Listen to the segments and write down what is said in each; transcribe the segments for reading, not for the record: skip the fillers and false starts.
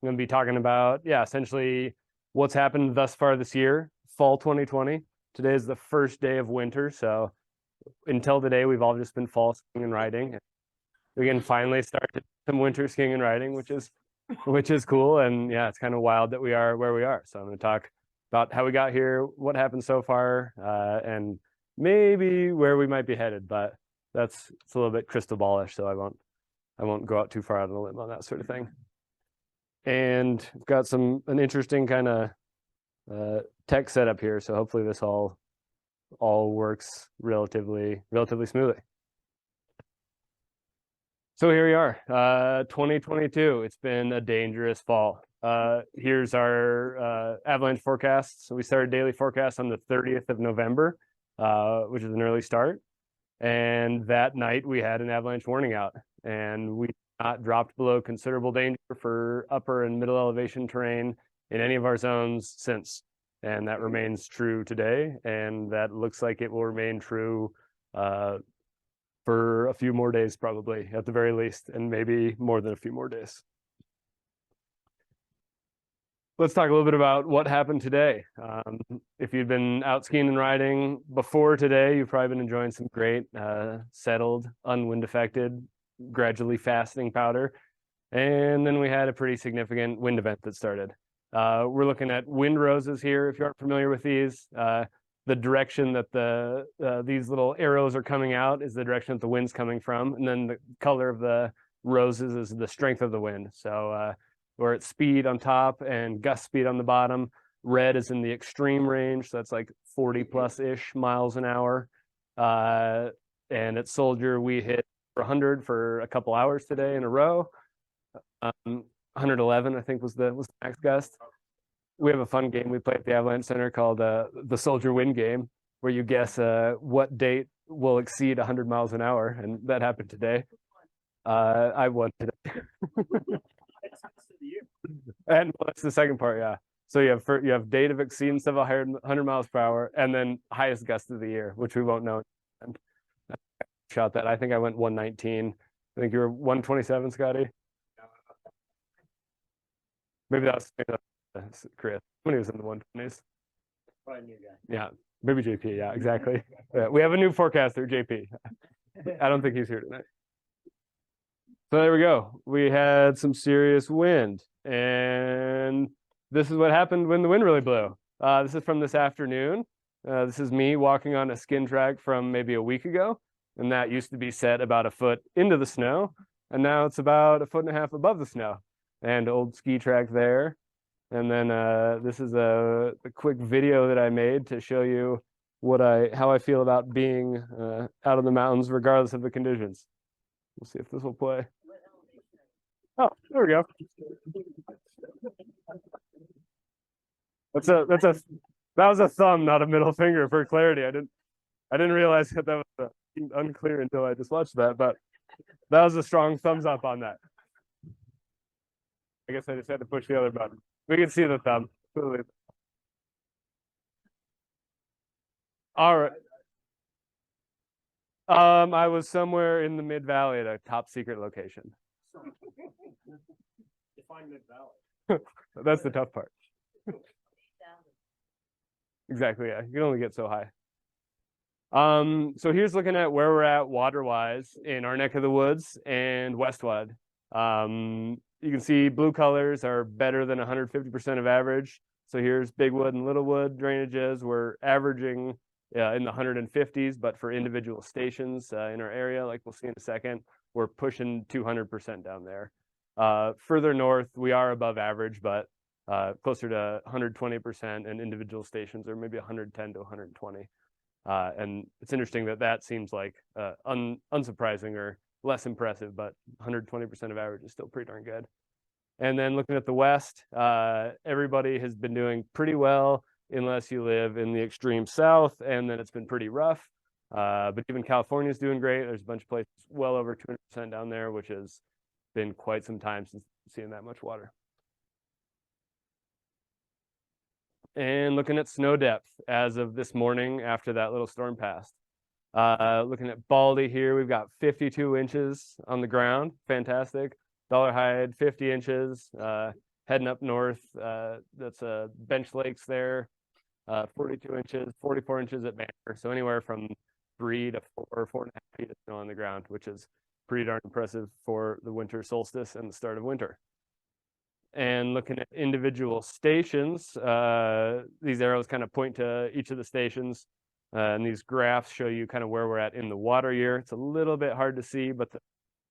going to be talking about, essentially what's happened thus far this year, fall 2020. Today is the first day of winter, so until today, we've all just been fall skiing and riding. We can finally start some winter skiing and riding, which is cool. And yeah, it's kind of wild that we are where we are. So I'm going to talk about how we got here, what happened so far, and maybe where we might be headed. But it's a little bit crystal ballish, so I won't go out too far out on a limb on that sort of thing. And I've got an interesting kind of tech setup here, so hopefully this all works relatively smoothly. So here we are, 2022. It's been a dangerous fall. Here's our avalanche forecast. So we started daily forecast on the 30th of November, which is an early start. And that night we had an avalanche warning out, and we not dropped below considerable danger for upper and middle elevation terrain in any of our zones since. And that remains true today, and that looks like it will remain true for a few more days, probably, at the very least, and maybe more than a few more days. Let's talk a little bit about what happened today. If you've been out skiing and riding before today, you've probably been enjoying some great settled, unwind affected, gradually fastening powder. And then we had a pretty significant wind event that started. We're looking at wind roses here. If you aren't familiar with these, the direction that these little arrows are coming out is the direction that the wind's coming from. And then the color of the roses is the strength of the wind. So we're at speed on top and gust speed on the bottom. Red is in the extreme range. So that's like 40+-ish miles an hour. And at Soldier, we hit 100 for a couple hours today in a row. 111, I think, was the max gust. We have a fun game we play at the Avalanche Center called the Soldier Wind Game, where you guess what date will exceed 100 miles an hour, and that happened today. I won today. And well, that's the second part, yeah. So you have date of exceedance of 100 miles per hour, and then highest gust of the year, which we won't know. And I shot that. I think I went 119. I think you were 127, Scotty. Maybe that's Chris. When he was in the 120s. Probably a new guy. Yeah, maybe JP. Yeah, exactly. Yeah, we have a new forecaster, JP. I don't think he's here tonight. So there we go. We had some serious wind, and this is what happened when the wind really blew. This is from this afternoon. This is me walking on a skin track from maybe a week ago, and that used to be set about a foot into the snow, and now it's about a 1.5 feet above the snow. And old ski track there. And then this is a quick video that I made to show you how I feel about being out in the mountains regardless of the conditions. We'll see if this will play. Oh, there we go. That was a thumb, not a middle finger, for clarity. I didn't realize that was unclear until I just watched that, but that was a strong thumbs up on that. I guess I just had to push the other button. We can see the thumb. All right. I was somewhere in the Mid-Valley at a top secret location. Define Mid-Valley. That's the tough part. Exactly, yeah. You can only get so high. So here's looking at where we're at water-wise in our neck of the woods and Westwood. You can see blue colors are better than 150% of average. So here's Bigwood and Littlewood drainages. We're averaging in the 150s, but for individual stations in our area, like we'll see in a second, we're pushing 200% down there. Further north, we are above average, but closer to 120%, and individual stations are maybe 110 to 120. And it's interesting that seems like unsurprising or less impressive, but 120% of average is still pretty darn good. And then looking at the west, everybody has been doing pretty well unless you live in the extreme south, and then it's been pretty rough. But even California is doing great. There's a bunch of places well over 200% down there, which has been quite some time since seeing that much water. And looking at snow depth as of this morning after that little storm passed. Looking at Baldy here, we've got 52 inches on the ground. Fantastic. Dollarhide, 50 inches. Heading up north, that's Bench Lakes there, 42 inches, 44 inches at Banner. So anywhere from 3 to 4.5 feet of snow on the ground, which is pretty darn impressive for the winter solstice and the start of winter. And looking at individual stations, these arrows kind of point to each of the stations. And these graphs show you kind of where we're at in the water year. It's a little bit hard to see, but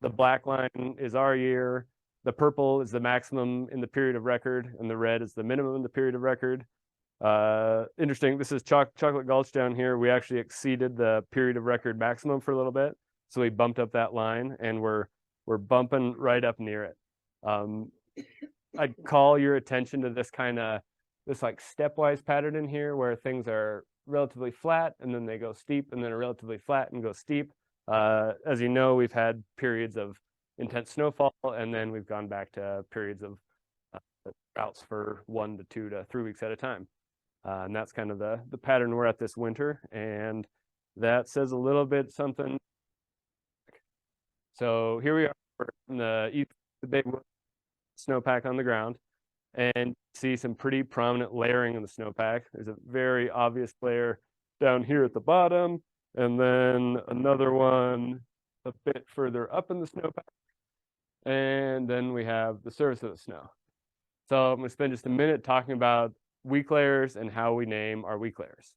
the black line is our year. The purple is the maximum in the period of record, and the red is the minimum in the period of record. Interesting, this is Chocolate Gulch down here. We actually exceeded the period of record maximum for a little bit. So we bumped up that line, and we're bumping right up near it. I'd call your attention to this like stepwise pattern in here where things are relatively flat and then they go steep and then are relatively flat and go steep. As you know, we've had periods of intense snowfall and then we've gone back to periods of droughts for 1 to 2 to 3 weeks at a time. And that's kind of the pattern we're at this winter. And that says a little bit something. So here we are in the big snowpack on the ground, and see some pretty prominent layering in the snowpack. There's a very obvious layer down here at the bottom, and then another one a bit further up in the snowpack, and then we have the surface of the snow. So I'm going to spend just a minute talking about weak layers and how we name our weak layers.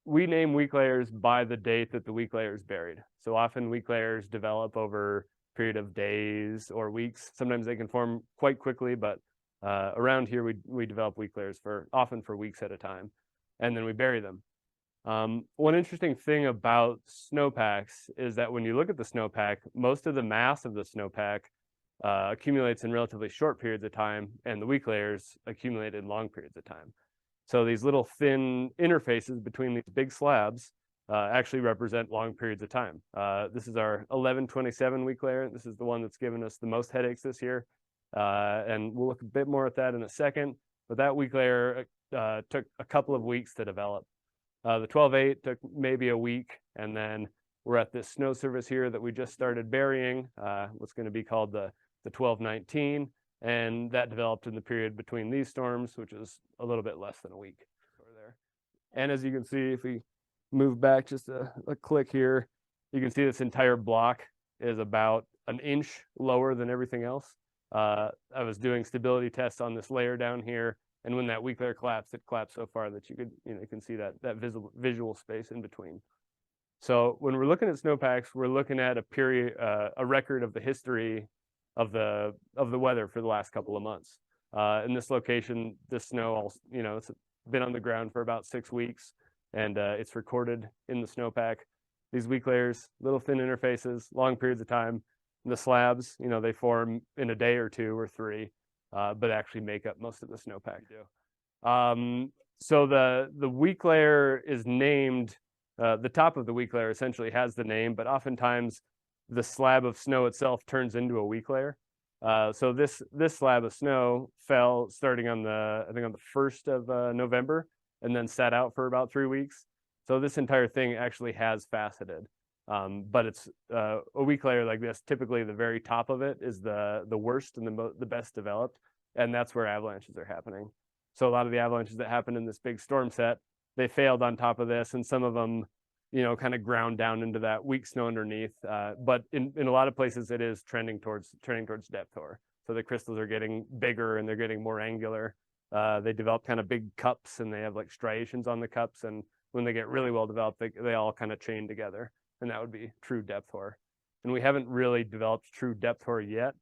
We name weak layers by the date that the weak layer is buried. So often weak layers develop over period of days or weeks. Sometimes they can form quite quickly, but around here we develop weak layers often for weeks at a time, and then we bury them. One interesting thing about snowpacks is that when you look at the snowpack, most of the mass of the snowpack accumulates in relatively short periods of time, and the weak layers accumulate in long periods of time. So these little thin interfaces between these big slabs actually represent long periods of time. This is our 1127 weak layer. This is the one that's given us the most headaches this year. And we'll look a bit more at that in a second. But that weak layer took a couple of weeks to develop. The 12.8 took maybe a week. And then we're at this snow surface here that we just started burying, what's going to be called the 12.19. And that developed in the period between these storms, which is a little bit less than a week. And as you can see, if we move back just a click here, you can see this entire block is about an inch lower than everything else. I was doing stability tests on this layer down here, and when that weak layer collapsed, it collapsed so far that you can see that visual space in between. So when we're looking at snowpacks, we're looking at a record of the history of the weather for the last couple of months. In this location, this snow, it's been on the ground for about 6 weeks. And it's recorded in the snowpack. These weak layers, little thin interfaces, long periods of time. The slabs, they form in a day or 2 or 3, but actually make up most of the snowpack. So the weak layer is named, the top of the weak layer essentially has the name, but oftentimes the slab of snow itself turns into a weak layer. So this slab of snow fell starting on the 1st of November. And then sat out for about 3 weeks. So this entire thing actually has faceted. But it's a weak layer like this. Typically, the very top of it is the worst and the best developed, and that's where avalanches are happening. So a lot of the avalanches that happened in this big storm set, they failed on top of this, and some of them, kind of ground down into that weak snow underneath. But in a lot of places, it is trending towards depth hoar. So the crystals are getting bigger and they're getting more angular. They develop kind of big cups, and they have like striations on the cups, and when they get really well developed, they all kind of chain together, and that would be true depth hoar. And we haven't really developed true depth hoar yet,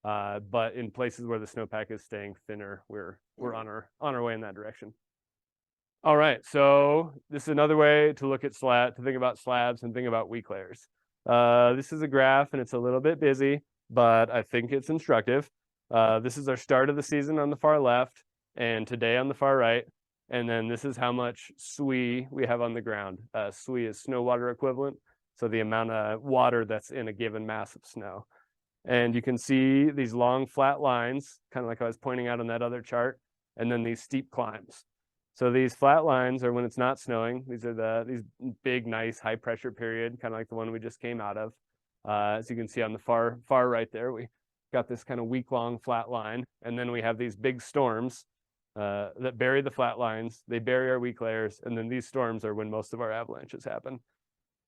but in places where the snowpack is staying thinner, we're on our way in that direction. All right, so this is another way to look at to think about slabs and think about weak layers. This is a graph, and it's a little bit busy, but I think it's instructive. This is our start of the season on the far left, and today on the far right, and then this is how much SWE we have on the ground. SWE is snow water equivalent, so the amount of water that's in a given mass of snow. And you can see these long flat lines, kind of like I was pointing out on that other chart, and then these steep climbs. So these flat lines are when it's not snowing. These are these big, nice, high pressure period, kind of like the one we just came out of. As you can see on the far right there, we got this kind of week-long flat line, and then we have these big storms that bury the flat lines. They bury our weak layers, and then these storms are when most of our avalanches happen.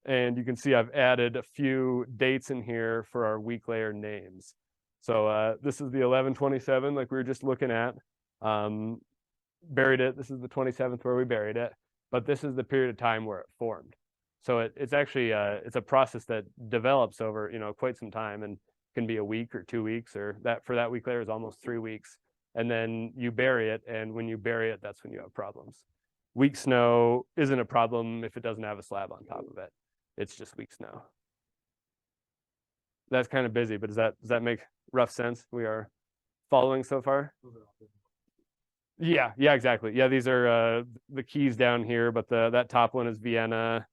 And you can see I've added a few dates in here for our weak layer names. So this is the 1127, like we were just looking at. Buried it. This is the 27th where we buried it, but this is the period of time where it formed. So it's actually it's a process that develops over quite some time, and can be a week or 2 weeks, or that for that weak layer is almost 3 weeks. And then you bury it, and when you bury it, that's when you have problems. Weak snow isn't a problem if it doesn't have a slab on top of it. It's just weak snow. That's kind of busy, but does that make rough sense? We are following so far? Yeah, exactly. Yeah, these are the keys down here, but that top one is Vienna.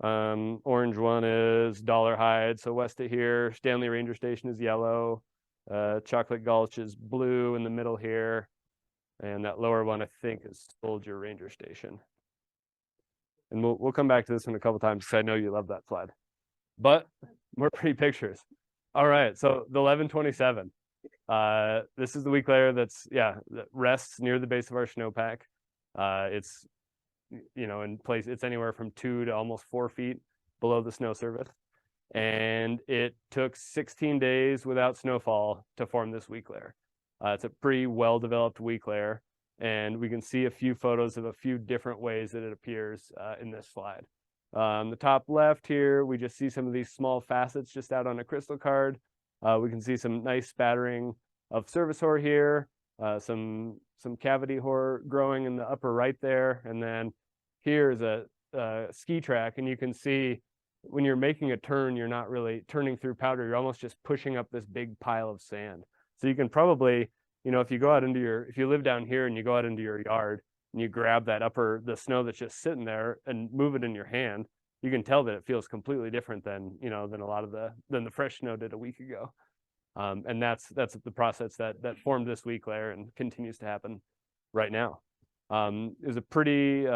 Orange one is Dollarhide, so west of here. Stanley Ranger Station is yellow. Chocolate Gulch is blue in the middle here. And that lower one, I think, is Soldier Ranger Station. And we'll come back to this one a couple times because I know you love that slide. But more pretty pictures. All right, so the 1127. This is the weak layer that rests near the base of our snowpack. It's in place, it's anywhere from 2 to almost 4 feet below the snow surface. And it took 16 days without snowfall to form this weak layer. It's a pretty well-developed weak layer, and we can see a few photos of a few different ways that it appears in this slide. The top left here, we just see some of these small facets just out on a crystal card. We can see some nice spattering of service hoar here, some cavity hoar growing in the upper right there, and then here's a ski track, and you can see when you're making a turn, you're not really turning through powder, you're almost just pushing up this big pile of sand. So you can probably, if you go out if you live down here and you go out into your yard and you grab the snow that's just sitting there and move it in your hand, you can tell that it feels completely different than the fresh snow did a week ago. And that's the process that formed this weak layer and continues to happen right now. It was a pretty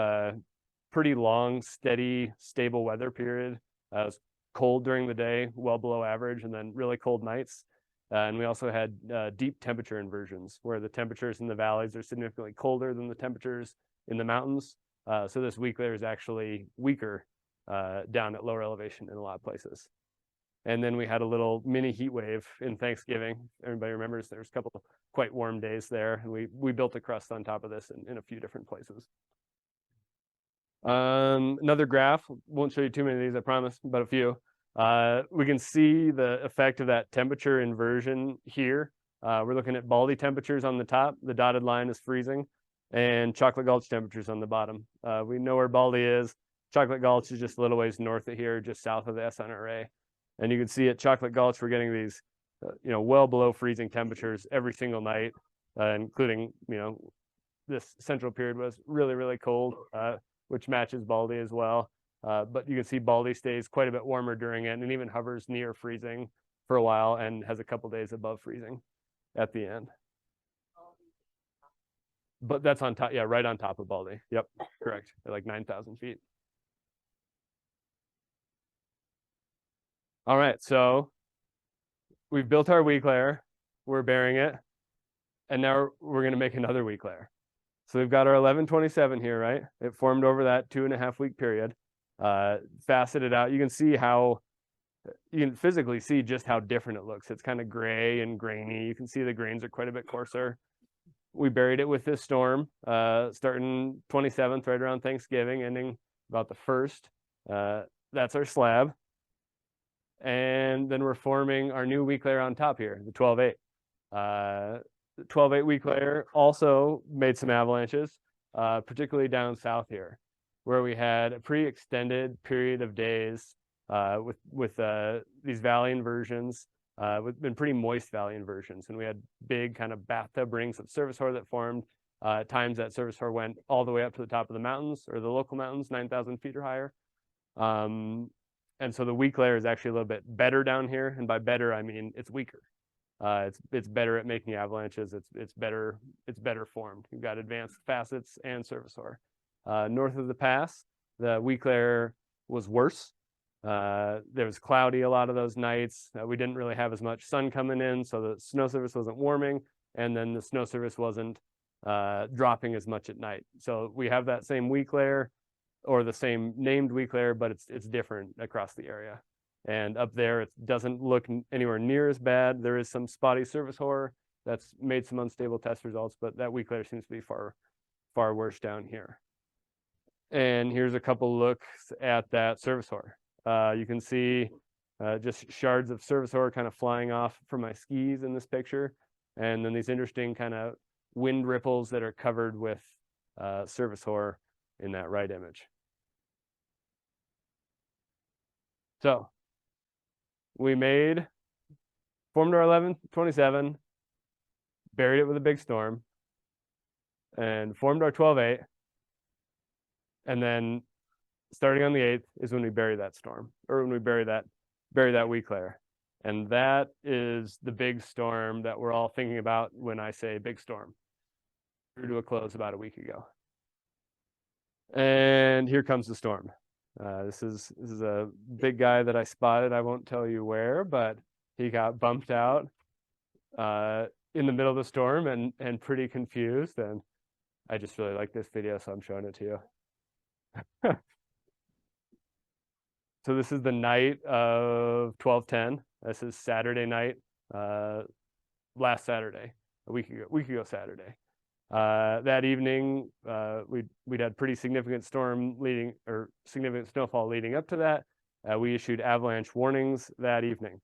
long, steady, stable weather period. It was cold during the day, well below average, and then really cold nights. And we also had deep temperature inversions, where the temperatures in the valleys are significantly colder than the temperatures in the mountains. So this weak layer is actually weaker down at lower elevation in a lot of places. And then we had a little mini heat wave in Thanksgiving. Everybody remembers there's a couple of quite warm days there, and we built a crust on top of this in a few different places. Another graph, won't show you too many of these, I promise, but a few. We can see the effect of that temperature inversion here. We're looking at Baldy temperatures on the top. The dotted line is freezing, and Chocolate Gulch temperatures on the bottom. We know where Baldy is. Chocolate Gulch is just a little ways north of here, just south of the SNRA. And you can see at Chocolate Gulch, we're getting these, well below freezing temperatures every single night, including, this central period was really, really cold, which matches Baldy as well. But you can see Baldy stays quite a bit warmer during it and even hovers near freezing for a while and has a couple days above freezing at the end. But that's on top, right on top of Baldy. Yep, correct, at like 9,000 feet. All right, so we've built our weak layer, we're burying it, and now we're gonna make another weak layer. So we've got our 1127 here, right? It formed over that 2.5 week period, faceted out. You can physically see just how different it looks. It's kind of gray and grainy. You can see the grains are quite a bit coarser. We buried it with this storm, starting 27th, right around Thanksgiving, ending about the 1st. That's our slab. And then we're forming our new weak layer on top here, the 12-8. The 12-8 weak layer also made some avalanches, particularly down south here, where we had a pretty extended period of days with these valley inversions, with been pretty moist valley inversions. And we had big kind of bathtub rings of service hoar that formed. Times that service hoar went all the way up to the top of the mountains, or the local mountains, 9,000 feet or higher. And so the weak layer is actually a little bit better down here, and by better I mean it's weaker. It's better at making avalanches. It's better formed. You've got advanced facets and service hoar. North of the pass, the weak layer was worse. There was cloudy a lot of those nights. We didn't really have as much sun coming in, so the snow surface wasn't warming, and then the snow surface wasn't dropping as much at night. So we have that same weak layer, or the same named weak layer, but it's different across the area. And up there, it doesn't look anywhere near as bad. There is some spotty surface hoar that's made some unstable test results, but that weak layer seems to be far worse down here. And here's a couple looks at that surface hoar. You can see just shards of surface hoar kind of flying off from my skis in this picture. And then these interesting kind of wind ripples that are covered with surface hoar in that right image. So we formed our 1127, buried it with a big storm, and formed our 12-8. And then starting on the 8th is when we bury that storm, or when we bury that weak layer. And that is the big storm that we're all thinking about when I say big storm. Drew to a close about a week ago. And here comes the storm. This is a big guy that I spotted. I won't tell you where, but he got bumped out in the middle of the storm and pretty confused. And I just really like this video, so I'm showing it to you. So this is the night of 12/10. This is Saturday night, last Saturday, a week ago Saturday. That evening, we'd had pretty significant significant snowfall leading up to that. We issued avalanche warnings that evening.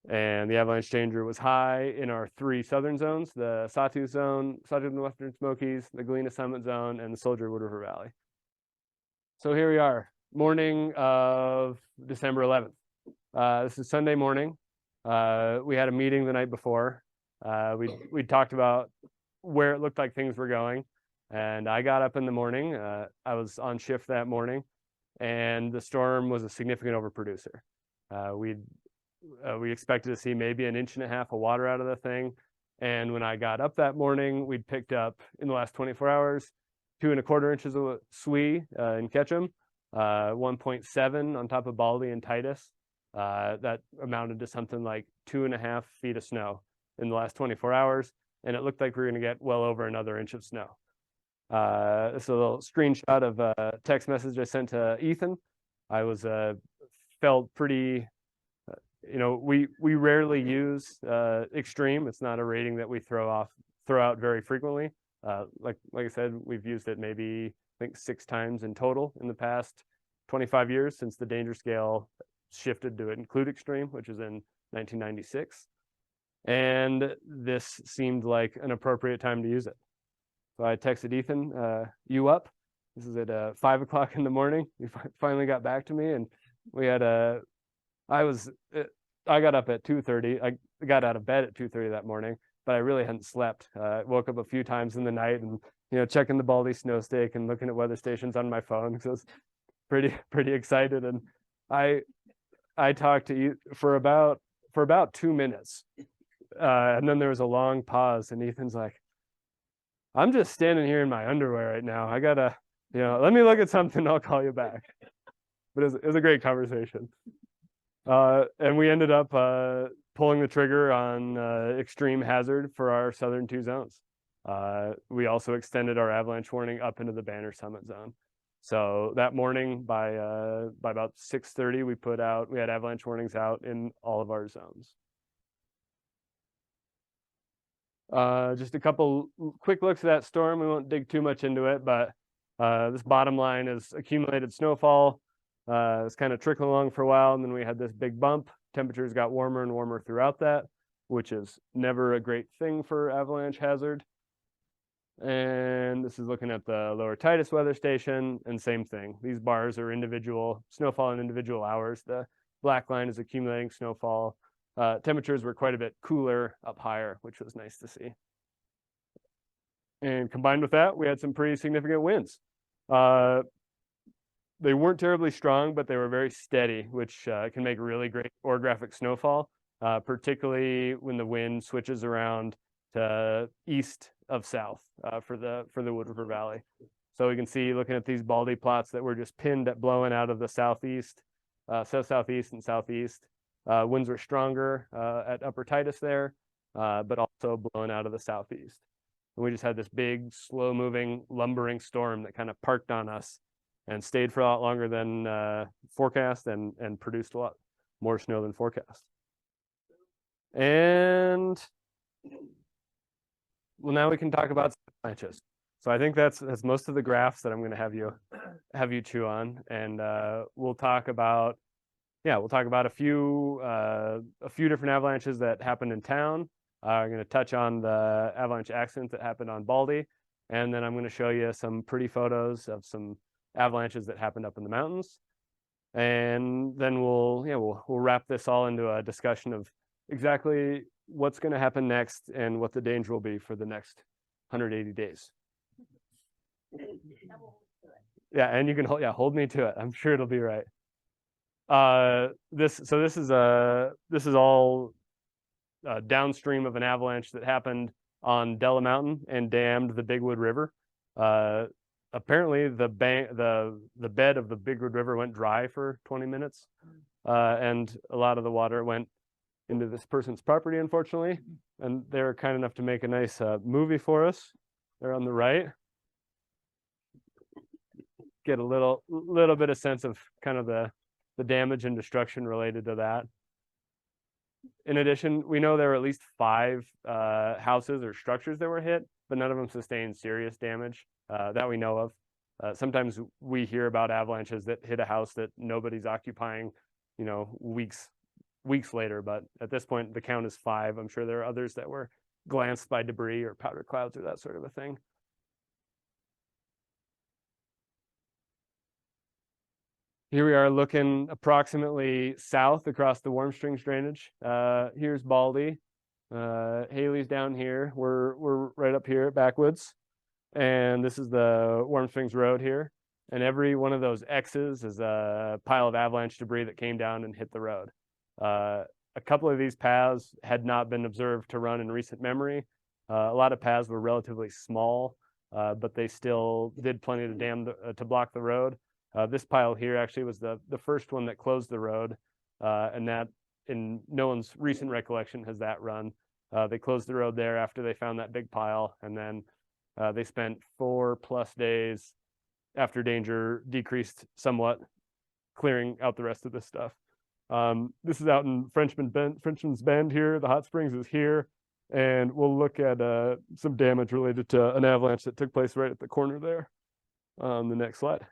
And the avalanche danger was high in our 3 southern zones: the Sawtooth zone, Sawtooth and Western Smokies, the Galena Summit zone, and the Soldier Wood River Valley. So here we are, morning of December 11th. This is Sunday morning. We had a meeting the night before. We talked about where it looked like things were going. And I got up in the morning. I was on shift that morning, and the storm was a significant overproducer. We expected to see maybe 1.5 inches of water out of the thing. And when I got up that morning, we'd picked up, in the last 24 hours, 2¼ inches of SWE in Ketchum, 1.7 on top of Baldy and Titus. That amounted to something like 2.5 feet of snow in the last 24 hours. And it looked like we were going to get well over another inch of snow. This is a little screenshot of a text message I sent to Ethan. I felt pretty, we rarely use extreme. It's not a rating that we throw out very frequently. Like I said, we've used it maybe, I think, 6 times in total in the past 25 years since the danger scale shifted to include extreme, which was in 1996. And this seemed like an appropriate time to use it. So I texted Ethan, you up? This is at 5 o'clock in the morning. He finally got back to me, and we had I got up at 2:30. I got out of bed at 2:30 that morning, but I really hadn't slept. I woke up a few times in the night and, checking the Baldy snow stake and looking at weather stations on my phone. So I was pretty excited. And I talked to you for about 2 minutes. And then there was a long pause, and Ethan's like, I'm just standing here in my underwear right now. I gotta, let me look at something. I'll call you back. But it was a great conversation. And we ended up pulling the trigger on extreme hazard for our southern 2 zones. We also extended our avalanche warning up into the Banner Summit zone. So that morning by about 6:30, we had avalanche warnings out in all of our zones. Just a couple quick looks at that storm. We won't dig too much into it, but this bottom line is accumulated snowfall. It's kind of trickling along for a while, and then we had this big bump. Temperatures got warmer and warmer throughout that, which is never a great thing for avalanche hazard. And this is looking at the lower Titus weather station, and same thing. These bars are individual snowfall in individual hours. The black line is accumulating snowfall. Temperatures were quite a bit cooler up higher, which was nice to see. And combined with that, we had some pretty significant winds. They weren't terribly strong, but they were very steady, which can make really great orographic snowfall, particularly when the wind switches around to east of south for the Wood River Valley. So we can see, looking at these Baldy plots, that we're just pinned at blowing out of the southeast south-southeast and southeast. Winds were stronger at upper Titus there, but also blowing out of the southeast. And we just had this big, slow-moving, lumbering storm that kind of parked on us and stayed for a lot longer than forecast and produced a lot more snow than forecast. And well, now we can talk about avalanches. So I think that's most of the graphs that I'm going to have you chew on, and we'll talk about a few different avalanches that happened in town. I'm going to touch on the avalanche accident that happened on Baldy, and then I'm going to show you some pretty photos of some avalanches that happened up in the mountains, and then we'll wrap this all into a discussion of exactly what's going to happen next and what the danger will be for the next 180 days. Yeah, and you can hold me to it. I'm sure it'll be right. This is all downstream of an avalanche that happened on Della Mountain and dammed the Bigwood River. Apparently the bed of the Bigwood River went dry for 20 minutes, and a lot of the water went into this person's property, unfortunately. And they were kind enough to make a nice movie for us. They're on the right. Get a little bit of sense of kind of the damage and destruction related to that. In addition, we know there were at least 5 houses or structures that were hit, but none of them sustained serious damage that we know of. Sometimes we hear about avalanches that hit a house that nobody's occupying, weeks later, but at this point the count is 5. I'm sure there are others that were glanced by debris or powder clouds or that sort of a thing. Here we are looking approximately south across the Warm Springs drainage. Here's Baldy. Haley's down here. We're right up here at Backwoods. And this is the Warm Springs Road here. And every one of those X's is a pile of avalanche debris that came down and hit the road. A couple of these paths had not been observed to run in recent memory. A lot of paths were relatively small, but they still did plenty to block the road. This pile here actually was the first one that closed the road, and that in no one's recent recollection has that run. They closed the road there after they found that big pile, and then they spent 4+ days after danger decreased somewhat, clearing out the rest of this stuff. This is out in Frenchman's Bend here. The hot springs is here, and we'll look at some damage related to an avalanche that took place right at the corner there on the next slide.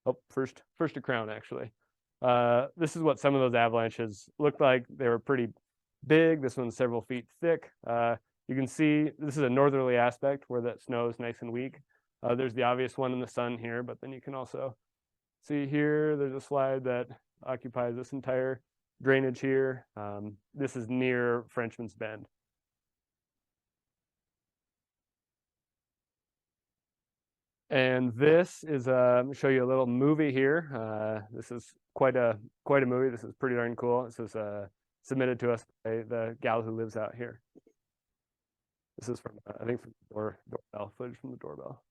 Oh, first a crown, actually. This is what some of those avalanches looked like. They were pretty big. This one's several feet thick. You can see this is a northerly aspect where that snow is nice and weak. There's the obvious one in the sun here, but then you can also see here, there's a slide that occupies this entire drainage here. This is near Frenchman's Bend. And this is let me show you a little movie here. This is quite a movie. This is pretty darn cool. This was submitted to us by the gal who lives out here. This is from I think from the doorbell footage from the doorbell.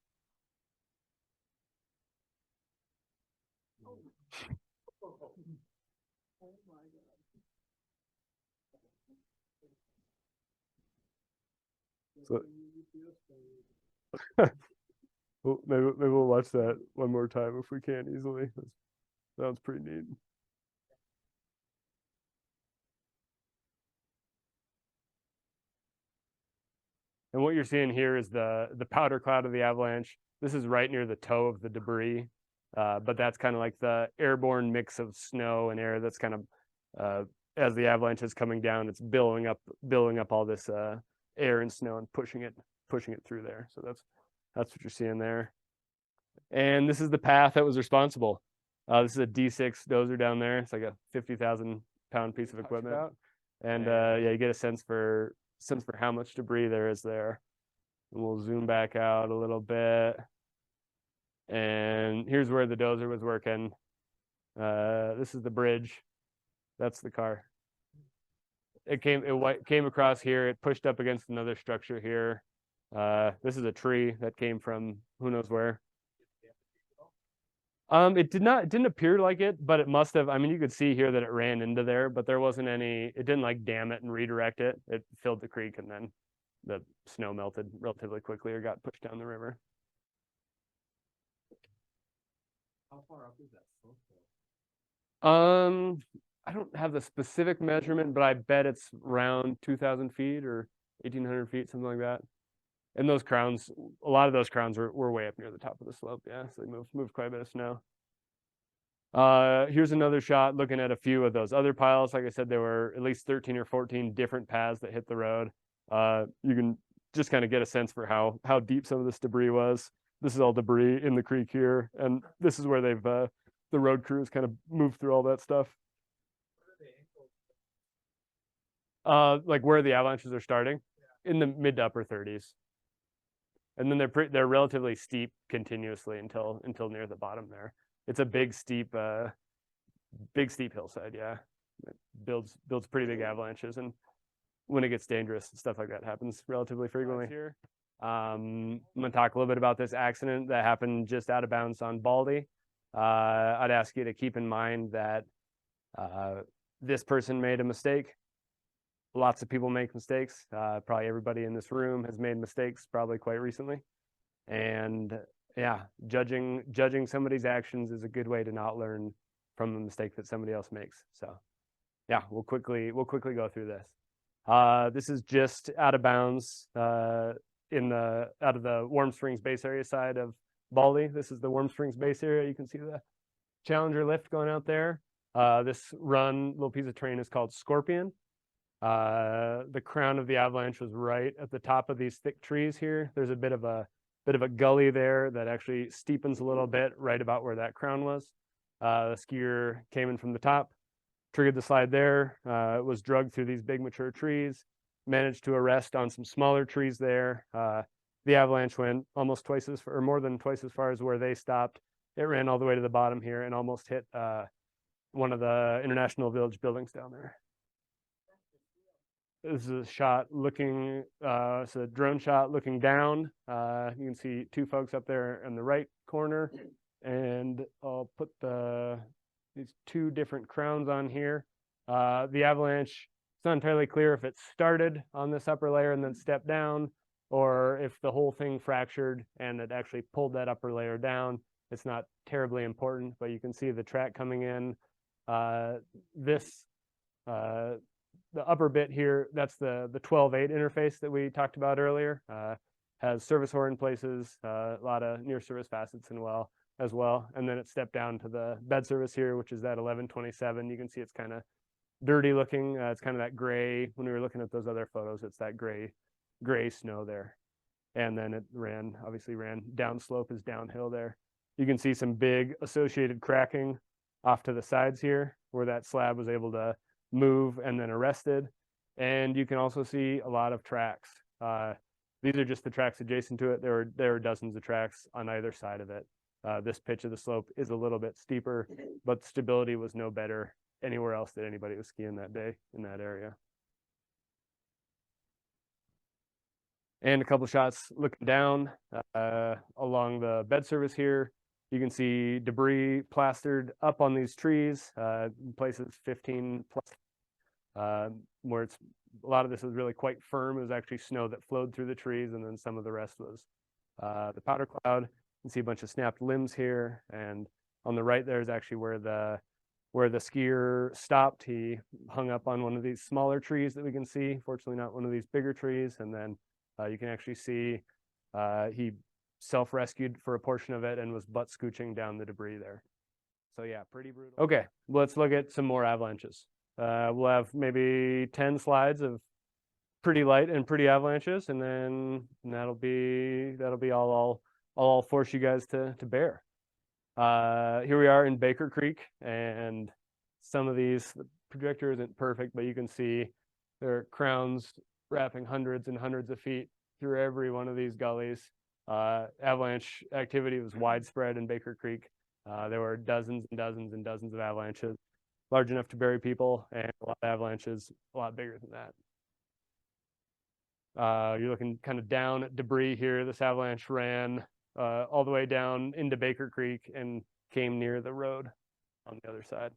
So, well, maybe we'll watch that one more time if we can easily. That sounds pretty neat. And what you're seeing here is the powder cloud of the avalanche. This is right near the toe of the debris, but that's kind of like the airborne mix of snow and air that's kind of as the avalanche is coming down, it's billowing up all this air and snow and pushing it through there. So that's what you're seeing there. And this is the path that was responsible. This is a D6 dozer down there. It's like a 50,000 pound piece of equipment. And yeah, you get a sense for how much debris there is there. And we'll zoom back out a little bit. And here's where the dozer was working. This is the bridge. That's the car. It came across here. It pushed up against another structure here. This is a tree that came from who knows where. It didn't appear like it, but it must have. I mean, you could see here that it ran into there, but there wasn't any, it didn't like dam it and redirect it. It filled the creek and then the snow melted relatively quickly or got pushed down the river. How far up is that slope? I don't have the specific measurement, but I bet it's around 2,000 feet or 1,800 feet, something like that. And those crowns, a lot of those crowns were way up near the top of the slope. Yeah, so they moved quite a bit of snow. Here's another shot looking at a few of those other piles. Like I said, there were at least 13 or 14 different paths that hit the road. You can just kind of get a sense for how deep some of this debris was. This is all debris in the creek here, and this is where they've the road crews kind of moved through all that stuff. Like where the avalanches are starting, in the mid to upper 30s, and then they're relatively steep continuously until near the bottom there. It's a big steep hillside. Yeah, it builds pretty big avalanches, and when it gets dangerous, stuff like that happens relatively frequently. Here, I'm gonna talk a little bit about this accident that happened just out of bounds on Baldy. I'd ask you to keep in mind that this person made a mistake. Lots of people make mistakes. Probably everybody in this room has made mistakes probably quite recently. And yeah, judging somebody's actions is a good way to not learn from the mistake that somebody else makes. So yeah, we'll quickly go through this. This is just out of bounds out of the Warm Springs base area side of Baldy. This is the Warm Springs base area. You can see the Challenger lift going out there. This little piece of terrain is called Scorpion. The crown of the avalanche was right at the top of these thick trees here. There's a bit of a gully there that actually steepens a little bit right about where that crown was. The skier came in from the top, triggered the slide there. It was drugged through these big mature trees, managed to arrest on some smaller trees there. The avalanche went almost twice as far, or more than twice as far as where they stopped. It ran all the way to the bottom here and almost hit one of the International Village buildings down there. This is a shot looking, it's a drone shot looking down. You can see two folks up there in the right corner, and I'll put these two different crowns on here. The avalanche, it's not entirely clear if it started on this upper layer and then stepped down, or if the whole thing fractured and it actually pulled that upper layer down. It's not terribly important, but you can see the track coming in. The upper bit here, that's the 12-8 interface that we talked about earlier. Has service horn places, a lot of near service facets as well. And then it stepped down to the bed service here, which is that 1127. You can see it's kind of dirty looking. It's kind of that gray. When we were looking at those other photos, it's that gray snow there. And then it obviously ran downslope is downhill there. You can see some big associated cracking off to the sides here where that slab was able to move and then arrested. And you can also see a lot of tracks. These are just the tracks adjacent to it. There are dozens of tracks on either side of it. This pitch of the slope is a little bit steeper, but stability was no better anywhere else that anybody was skiing that day in that area. And a couple shots looking down along the bed service here. You can see debris plastered up on these trees, places 15 plus, where a lot of this was really quite firm. It was actually snow that flowed through the trees, and then some of the rest was the powder cloud. You can see a bunch of snapped limbs here, and on the right there is actually where the skier stopped. He hung up on one of these smaller trees that we can see. Fortunately, not one of these bigger trees, and then you can actually see he self-rescued for a portion of it and was butt scooching down the debris there. So yeah, pretty brutal. Okay, let's look at some more avalanches. We'll have maybe 10 slides of pretty light and pretty avalanches, and then that'll be all I'll force you guys to bear. Here we are in Baker Creek, and some of these, the projector isn't perfect, but you can see there are crowns wrapping hundreds and hundreds of feet through every one of these gullies. Avalanche activity was widespread in Baker Creek. There were dozens and dozens and dozens of avalanches, large enough to bury people, and a lot of avalanches a lot bigger than that. You're looking kind of down at debris here. This avalanche ran all the way down into Baker Creek and came near the road on the other side.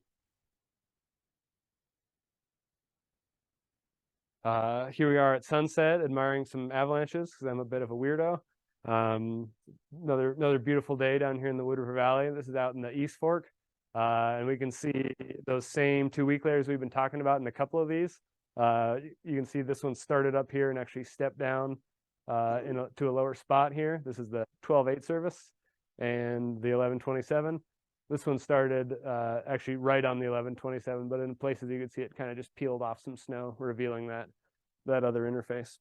Here we are at sunset, admiring some avalanches because I'm a bit of a weirdo. Another beautiful day down here in the Wood River Valley. This is out in the East Fork, and we can see those same 2 week layers we've been talking about in a couple of these. You can see this one started up here and actually stepped down to a lower spot here. This is the 12/8 service and the 11/27. This one started actually right on the 11/27, but in places you could see it kind of just peeled off some snow, revealing that other interface.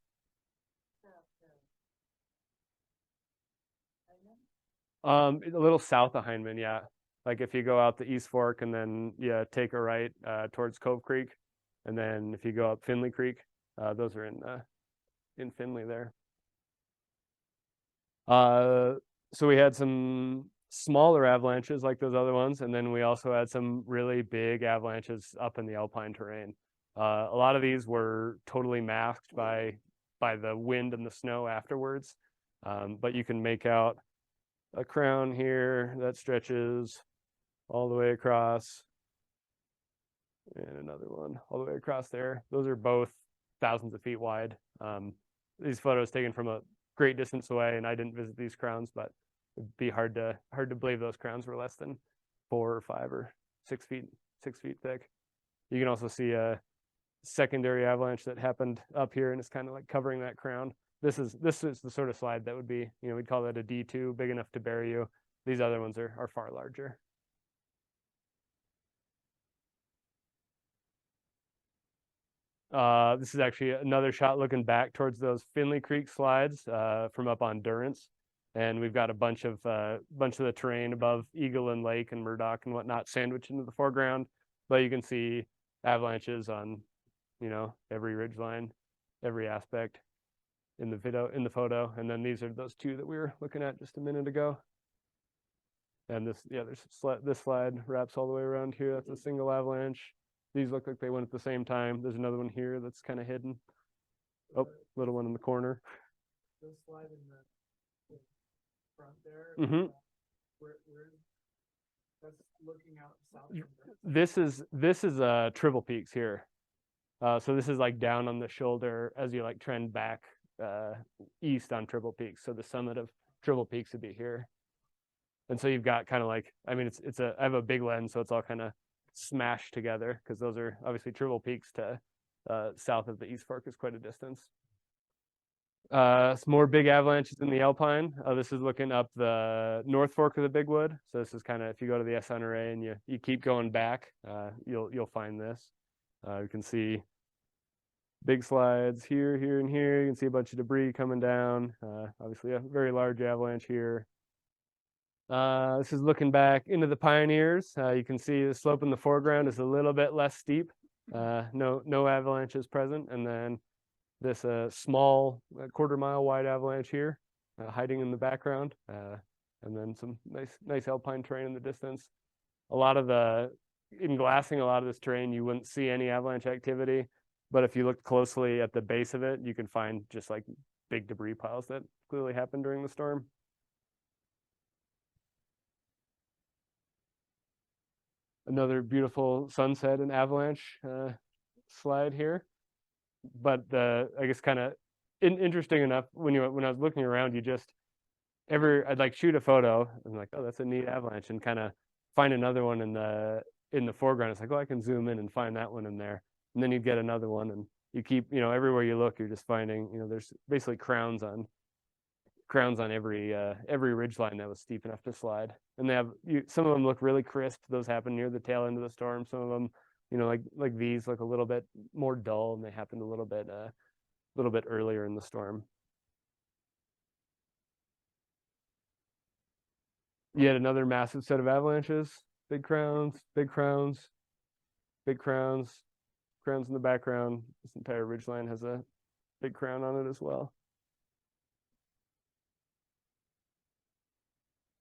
A little south of Hindman, yeah. Like if you go out the East Fork and then take a right towards Cove Creek, and then if you go up Finley Creek, those are in Finley there. So we had some smaller avalanches like those other ones, and then we also had some really big avalanches up in the alpine terrain. A lot of these were totally masked by the wind and the snow afterwards, but you can make out a crown here that stretches all the way across, and another one all the way across there. Those are both thousands of feet wide. These photos taken from a great distance away, and I didn't visit these crowns, but it'd be hard to believe those crowns were less than 4 or 5 or 6 feet thick. You can also see a secondary avalanche that happened up here and it's kind of like covering that crown. This is the sort of slide that would be, we'd call that a D2, big enough to bury you. These other ones are far larger. This is actually another shot looking back towards those Finley Creek slides from up on Durance. And we've got a bunch of the terrain above Eagle and Lake and Murdoch and whatnot sandwiched into the foreground. But you can see avalanches on, every ridgeline, every aspect in the photo. And then these are those 2 that we were looking at just a minute ago. And this slide wraps all the way around here. That's a single avalanche. These look like they went at the same time. There's another one here that's kind of hidden. Oh, little one in the corner. Those slide in the front there. Mm-hmm. Where that's looking out south. This is Triple Peaks here. So this is like down on the shoulder as you like trend back east on Triple Peaks. So the summit of Triple Peaks would be here. And so you've got kind of like, I have a big lens, so it's all kind of smashed together because those are obviously Triple Peaks to south of the East Fork is quite a distance. Some more big avalanches in the Alpine. This is looking up the North Fork of the Big Wood. So this is kind of, if you go to the SNRA and you keep going back, you'll find this. You can see big slides here, and here. You can see a bunch of debris coming down. Obviously a very large avalanche here. This is looking back into the Pioneers. You can see the slope in the foreground is a little bit less steep. No avalanches present. And then this small 1/4 mile wide avalanche here hiding in the background. And then some nice alpine terrain in the distance. In glassing a lot of this terrain, you wouldn't see any avalanche activity. But if you look closely at the base of it, you can find just like big debris piles that clearly happened during the storm. Another beautiful sunset and avalanche slide here. But I guess kind of interesting enough, when I was looking around, I'd like shoot a photo and like, oh, that's a neat avalanche, and kind of find another one in the foreground. It's like, oh, I can zoom in and find that one in there. And then you'd get another one, and you keep, everywhere you look, you're just finding, there's basically crowns on every ridgeline that was steep enough to slide. And they have some of them look really crisp. Those happen near the tail end of the storm. Some of them, like these look a little bit more dull, and they happened a little bit earlier in the storm. Yet another massive set of avalanches. Big crowns, crowns in the background. This entire ridgeline has a big crown on it as well.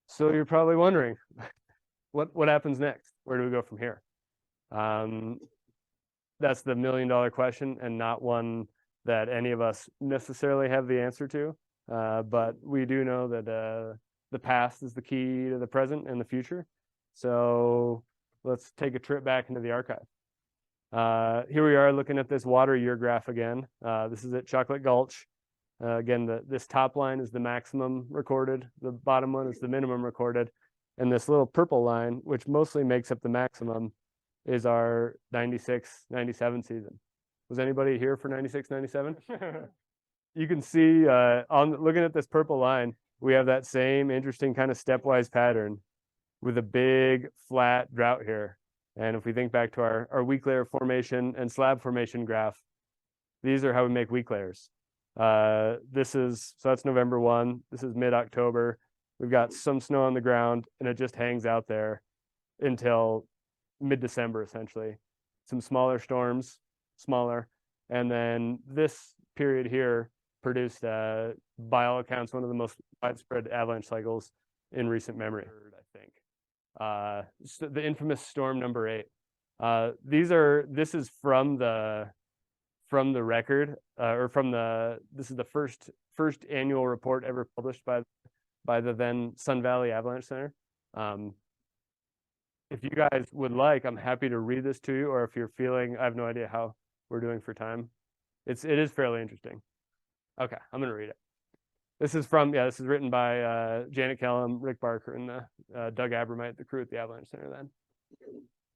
So you're probably wondering, what happens next? Where do we go from here? That's the $1 million question, and not one that any of us necessarily have the answer to. But we do know that the past is the key to the present and the future. So let's take a trip back into the archive. Here we are looking at this water year graph again. This is at Chocolate Gulch. Again, this top line is the maximum recorded. The bottom one is the minimum recorded. And this little purple line, which mostly makes up the maximum, is our 96, 97 season. Was anybody here for 96, 97? You can see looking at this purple line, we have that same interesting kind of stepwise pattern with a big flat drought here. And if we think back to our weak layer formation and slab formation graph, these are how we make weak layers. So that's November 1. This is mid-October. We've got some snow on the ground, and it just hangs out there until mid-December, essentially. Some smaller storms, and then this period here produced, by all accounts, one of the most widespread avalanche cycles in recent memory, I think. The infamous storm number 8. This is from the record, this is the first annual report ever published by the then Sun Valley Avalanche Center. If you guys would like, I'm happy to read this to you, or if you're feeling, I have no idea how we're doing for time. It is fairly interesting. Okay, I'm gonna read it. This is written by Janet Kellum, Rick Barker, and Doug Abermite, the crew at the Avalanche Center then.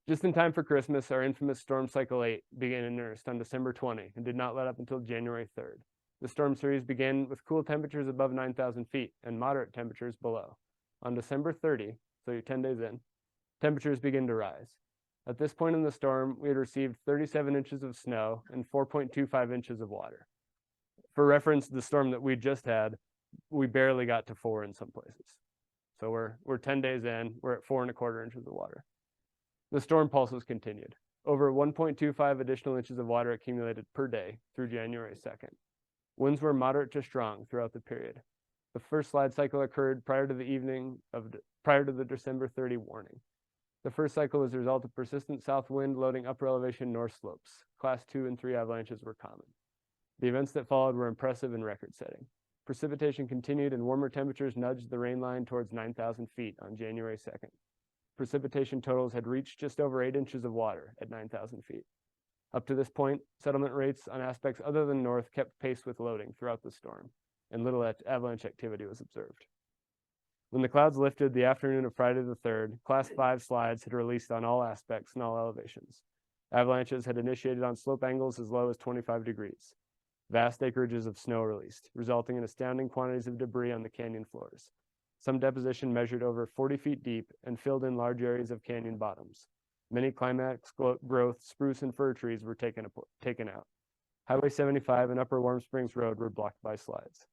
Just in time for Christmas, our infamous Storm Cycle 8 began in earnest on December 20 and did not let up until January 3rd. The storm series began with cool temperatures above 9,000 feet and moderate temperatures below. On December 30, so you're 10 days in, temperatures begin to rise. At this point in the storm, we had received 37 inches of snow and 4.25 inches of water. For reference, the storm that we just had, we barely got to 4 in some places. So we're 10 days in, we're at 4.25 inches of water. The storm pulses continued. Over 1.25 additional inches of water accumulated per day through January 2nd. Winds were moderate to strong throughout the period. The first slide cycle occurred prior to the December 30 warning. The first cycle was the result of persistent south wind loading upper elevation north slopes. Class 2 and 3 avalanches were common. The events that followed were impressive and record-setting. Precipitation continued and warmer temperatures nudged the rain line towards 9,000 feet on January 2nd. Precipitation totals had reached just over 8 inches of water at 9,000 feet. Up to this point, settlement rates on aspects other than north kept pace with loading throughout the storm, and little avalanche activity was observed. When the clouds lifted the afternoon of Friday the 3rd, Class 5 slides had released on all aspects and all elevations. Avalanches had initiated on slope angles as low as 25 degrees. Vast acreages of snow released, resulting in astounding quantities of debris on the canyon floors. Some deposition measured over 40 feet deep and filled in large areas of canyon bottoms. Many climax growth spruce and fir trees were taken out. Highway 75 and Upper Warm Springs Road were blocked by slides.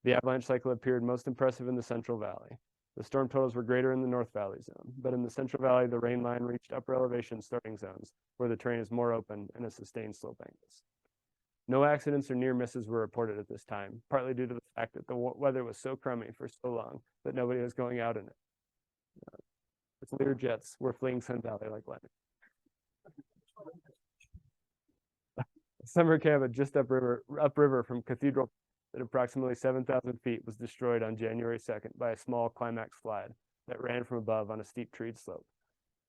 The avalanche cycle appeared most impressive in the Central Valley. The storm totals were greater in the North Valley zone, but in the Central Valley, the rain line reached upper elevation starting zones, where the terrain is more open and has sustained slope angles. No accidents or near misses were reported at this time, partly due to the fact that the weather was so crummy for so long that nobody was going out in it. Its Lear jets were fleeing Sun Valley like lightning. Summer camp at just upriver from Cathedral at approximately 7,000 feet was destroyed on January 2nd by a small climax slide that ran from above on a steep treed slope.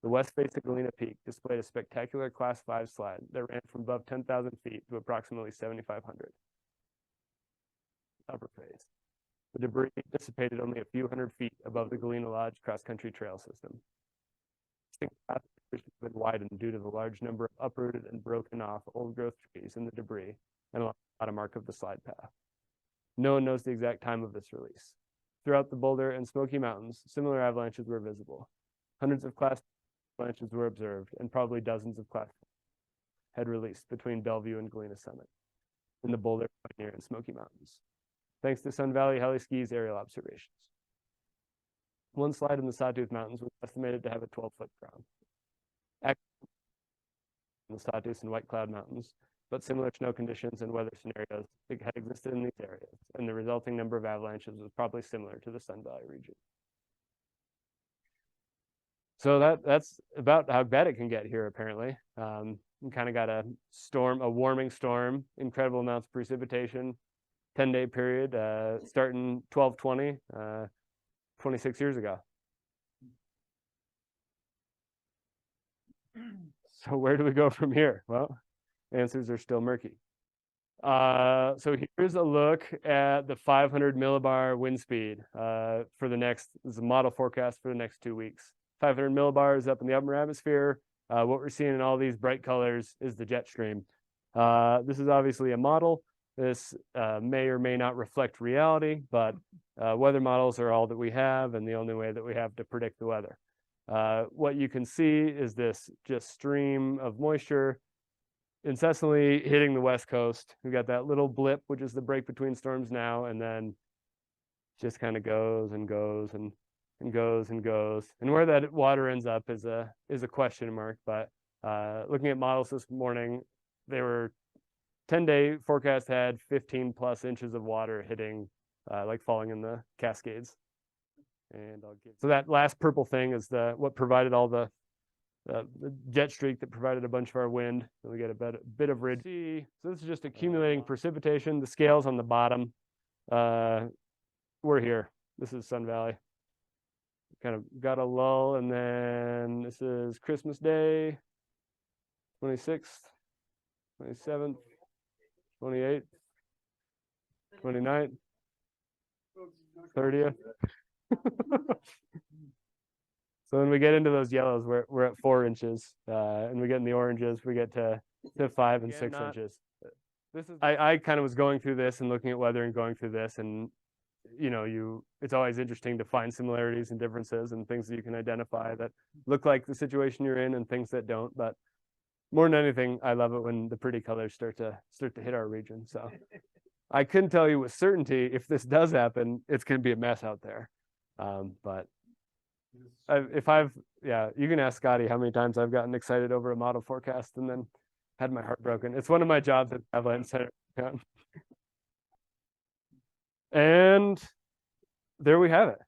The west face of Galena Peak displayed a spectacular Class 5 slide that ran from above 10,000 feet to approximately 7,500. Upper face. The debris dissipated only a few hundred feet above the Galena Lodge cross-country trail system. Distinct paths have been widened due to the large number of uprooted and broken off old-growth trees in the debris and along the bottom arc of the slide path. No one knows the exact time of this release. Throughout the Boulder and Smoky Mountains, similar avalanches were visible. Hundreds of Class avalanches were observed, and probably dozens of Class had released between Bellevue and Galena Summit in the Boulder, Pioneer, and Smoky Mountains, thanks to Sun Valley Heli-Ski's aerial observations. One slide in the Sawtooth Mountains was estimated to have a 12-foot crown. In the Sawtooth and White Cloud Mountains, but similar snow conditions and weather scenarios had existed in these areas, and the resulting number of avalanches was probably similar to the Sun Valley region. So that's about how bad it can get here, apparently. We kind of got a warming storm, incredible amounts of precipitation, 10-day period, starting 12/20, 26 years ago. So where do we go from here? Well, answers are still murky. So here's a look at the 500 millibar wind speed for the next, this is a model forecast for the next 2 weeks. 500 millibars up in the upper atmosphere. What we're seeing in all these bright colors is the jet stream. This is obviously a model. This may or may not reflect reality, but weather models are all that we have and the only way that we have to predict the weather. What you can see is this just stream of moisture incessantly hitting the West Coast. We got that little blip, which is the break between storms now, and then just kind of goes and goes and goes and goes. And where that water ends up is a question mark. But looking at models this morning, they were 10-day forecast had 15 plus inches of water hitting, like falling in the Cascades. And I'll give, so that last purple thing is what provided all the jet streak that provided a bunch of our wind. And we get a bit of ridge. So this is just accumulating precipitation. The scales on the bottom. We're here. This is Sun Valley. Kind of got a lull, and then this is Christmas Day, 26th, 27th, 28th, 29th, 30th. So when we get into those yellows, we're at 4 inches, and we get in the oranges, we get to 5 and 6 inches. This is I kind of was going through this and looking at weather and going through this, and it's always interesting to find similarities and differences and things that you can identify that look like the situation you're in and things that don't. But more than anything, I love it when the pretty colors start to hit our region. So I couldn't tell you with certainty if this does happen, it's going to be a mess out there. But you can ask Scotty how many times I've gotten excited over a model forecast and then had my heart broken. It's one of my jobs at Avalanche Center. And there we have it.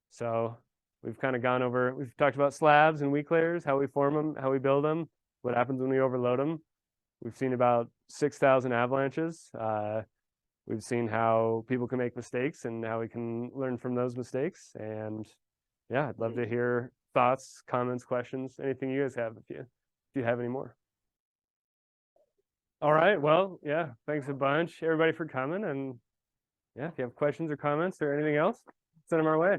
So we've kind of gone over, we've talked about slabs and weak layers, how we form them, how we build them, what happens when we overload them. We've seen about 6,000 avalanches. We've seen how people can make mistakes and how we can learn from those mistakes. And yeah, I'd love to hear thoughts, comments, questions, anything you guys have if you have any more. All right, well, yeah, thanks a bunch, everybody, for coming. And yeah, if you have questions or comments or anything else, send them our way.